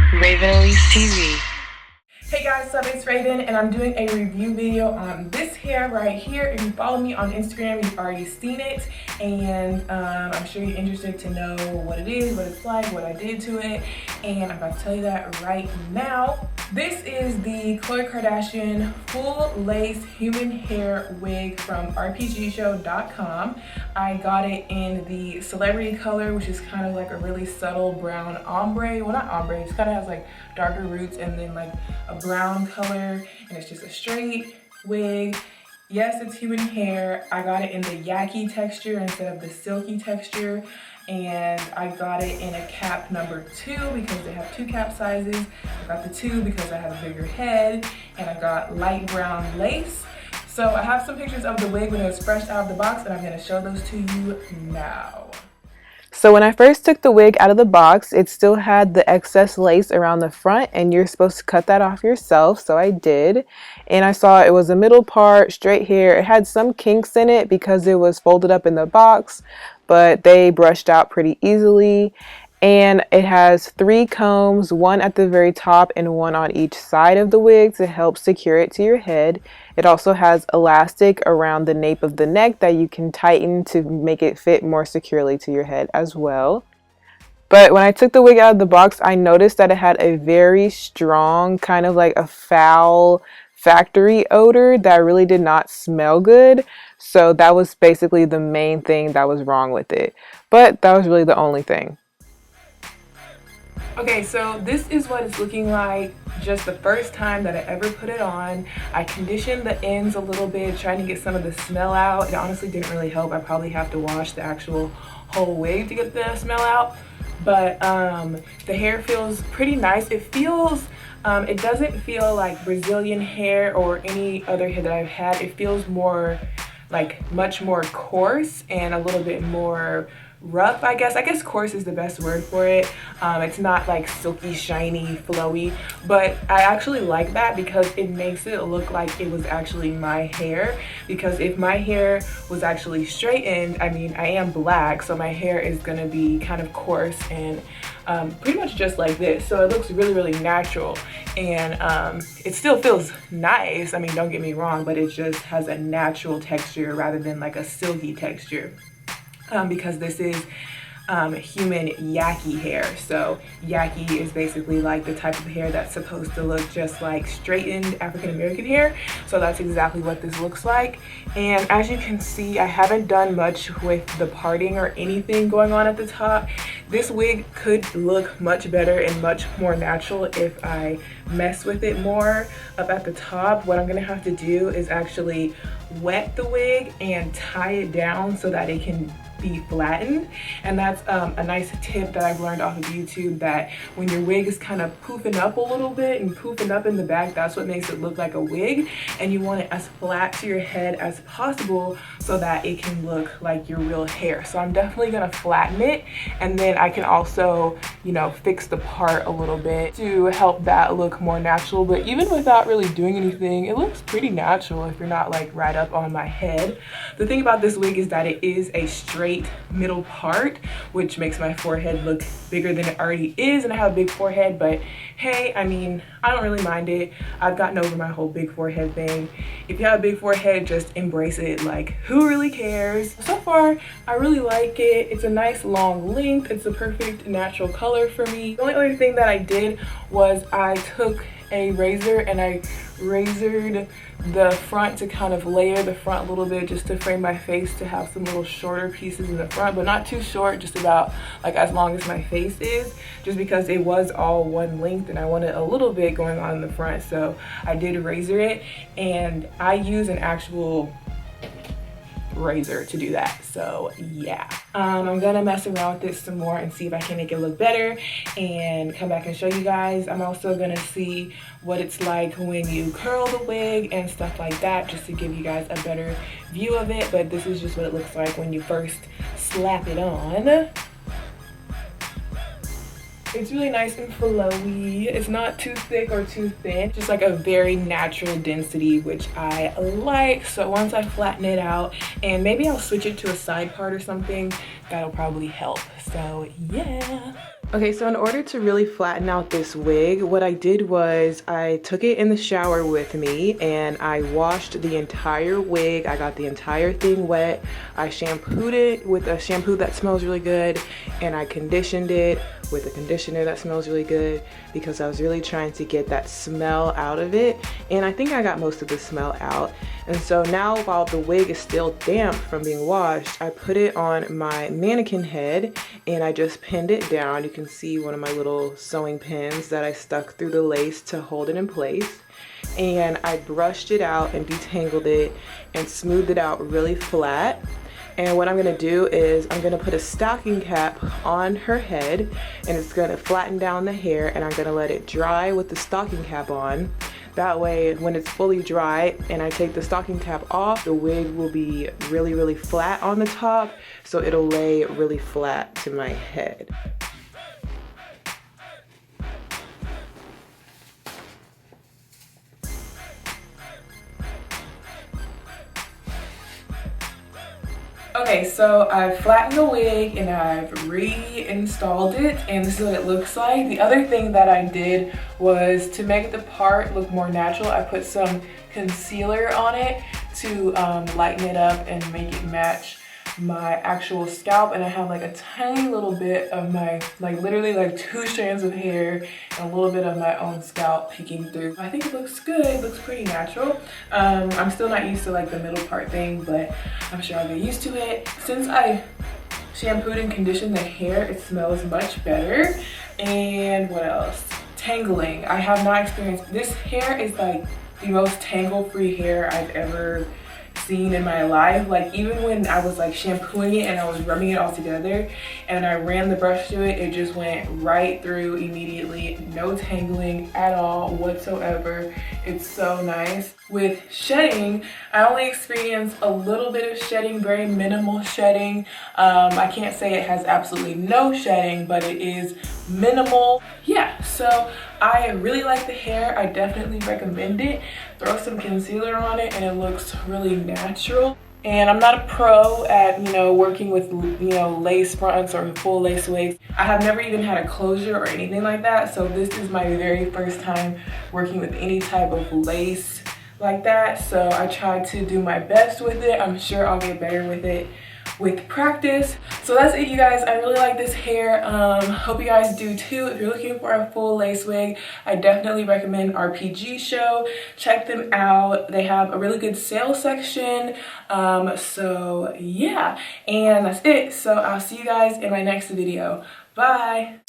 TV. Hey guys, so it's Raven and I'm doing a review video on this hair right here. If you follow me on Instagram, you've already seen it, and I'm sure you're interested to know what it is, what it's like, what I did to it, and I'm about to tell you that right now. This is the Khloe Kardashian full lace human hair wig from RPGshow.com. I got it in the celebrity color, which is kind of like a really subtle brown ombre. Well, not ombre, it kind of has like darker roots and then like a brown color, and it's just a straight wig. Yes, it's human hair. I got it in the yaki texture instead of the silky texture, and I got it in a cap number 2 because they have 2 cap sizes. I got the 2 because I have a bigger head, and I got light brown lace. So I have some pictures of the wig when it was fresh out of the box, and I'm going to show those to you now. So when I first took the wig out of the box, it still had the excess lace around the front, and you're supposed to cut that off yourself, so I did. And I saw it was a middle part, straight hair. It had some kinks in it because it was folded up in the box, but they brushed out pretty easily. And it has 3 combs, one at the very top and one on each side of the wig to help secure it to your head. It also has elastic around the nape of the neck that you can tighten to make it fit more securely to your head as well. But when I took the wig out of the box, I noticed that it had a very strong, kind of like a foul factory odor that really did not smell good. So that was basically the main thing that was wrong with it. But that was really the only thing. Okay, so this is what it's looking like just the first time that I ever put it on. I conditioned the ends a little bit, trying to get some of the smell out. It honestly didn't really help. I probably have to wash the actual whole wig to get the smell out. But the hair feels pretty nice. It feels, it doesn't feel like Brazilian hair or any other hair that I've had. It feels more like much more coarse and a little bit more rough, I guess. Coarse is the best word for it. It's not like silky, shiny, flowy, but I actually like that because it makes it look like it was actually my hair. Because if my hair was actually straightened, I mean, I am black, so my hair is gonna be kind of coarse and pretty much just like this. So it looks really, really natural, and it still feels nice. I mean, don't get me wrong, but it just has a natural texture rather than like a silky texture. Because this is human yaki hair. So yaki is basically like the type of hair that's supposed to look just like straightened African American hair. So that's exactly what this looks like. And as you can see, I haven't done much with the parting or anything going on at the top. This wig could look much better and much more natural if I mess with it more up at the top. What I'm gonna have to do is actually wet the wig and tie it down so that it can be flattened. And that's a nice tip that I've learned off of YouTube, that when your wig is kind of poofing up a little bit and poofing up in the back, that's what makes it look like a wig, and you want it as flat to your head as possible so that it can look like your real hair. So I'm definitely gonna flatten it, and then I can also, you know, fix the part a little bit to help that look more natural. But even without really doing anything, it looks pretty natural if you're not like right up on my head. The thing about this wig is that it is a straight middle part, which makes my forehead look bigger than it already is, and I have a big forehead, but hey, I mean, I don't really mind it. I've gotten over my whole big forehead thing. If you have a big forehead, just embrace it. Like, who really cares? So far, I really like it. It's a nice long length. It's a perfect natural color for me. The only other thing that I did was I took a razor and I razored the front to kind of layer the front a little bit, just to frame my face to have some little shorter pieces in the front, but not too short, just about like as long as my face is, just because it was all one length and I wanted a little bit going on in the front. So I did razor it, and I use an actual razor to do that. So yeah, I'm gonna mess around with it some more and see if I can make it look better and come back and show you guys. I'm also gonna see what it's like when you curl the wig and stuff like that, just to give you guys a better view of it. But this is just what it looks like when you first slap it on. It's really nice and flowy. It's not too thick or too thin, just like a very natural density, which I like. So once I flatten it out, and maybe I'll switch it to a side part or something, that'll probably help. So yeah. Okay, so in order to really flatten out this wig, what I did was I took it in the shower with me and I washed the entire wig. I got the entire thing wet. I shampooed it with a shampoo that smells really good, and I conditioned it with a conditioner that smells really good because I was really trying to get that smell out of it. And I think I got most of the smell out. And so now, while the wig is still damp from being washed, I put it on my mannequin head and I just pinned it down. You can see one of my little sewing pins that I stuck through the lace to hold it in place. And I brushed it out and detangled it and smoothed it out really flat. And what I'm gonna do is I'm gonna put a stocking cap on her head, and it's gonna flatten down the hair, and I'm gonna let it dry with the stocking cap on. That way, when it's fully dry and I take the stocking cap off, the wig will be really, really flat on the top, so it'll lay really flat to my head. Okay, so I've flattened the wig and I've reinstalled it, and this is what it looks like. The other thing that I did was to make the part look more natural, I put some concealer on it to lighten it up and make it match my actual scalp. And I have like a tiny little bit of my, like literally like 2 strands of hair and a little bit of my own scalp peeking through. I think it looks good. It looks pretty natural. I'm still not used to like the middle part thing, but I'm sure I'll get used to it. Since I shampooed and conditioned the hair, it smells much better. And what else? Tangling. I have not experienced, this hair is like the most tangle-free hair I've ever seen in my life. Like even when I was like shampooing it and I was rubbing it all together and I ran the brush through it, it just went right through immediately. No tangling at all whatsoever. It's so nice. With shedding, I only experienced a little bit of shedding, very minimal shedding. I can't say it has absolutely no shedding, but it is minimal. Yeah, so I really like the hair. I definitely recommend it. Throw some concealer on it and it looks really natural. And I'm not a pro at, working with, lace fronts or full lace wigs. I have never even had a closure or anything like that. So this is my very first time working with any type of lace like that. So I tried to do my best with it. I'm sure I'll get better with it with practice. So that's it, you guys. I really like this hair. Hope you guys do too. If you're looking for a full lace wig, I definitely recommend RPGshow. Check them out. They have a really good sale section. So yeah, and that's it. So I'll see you guys in my next video. Bye.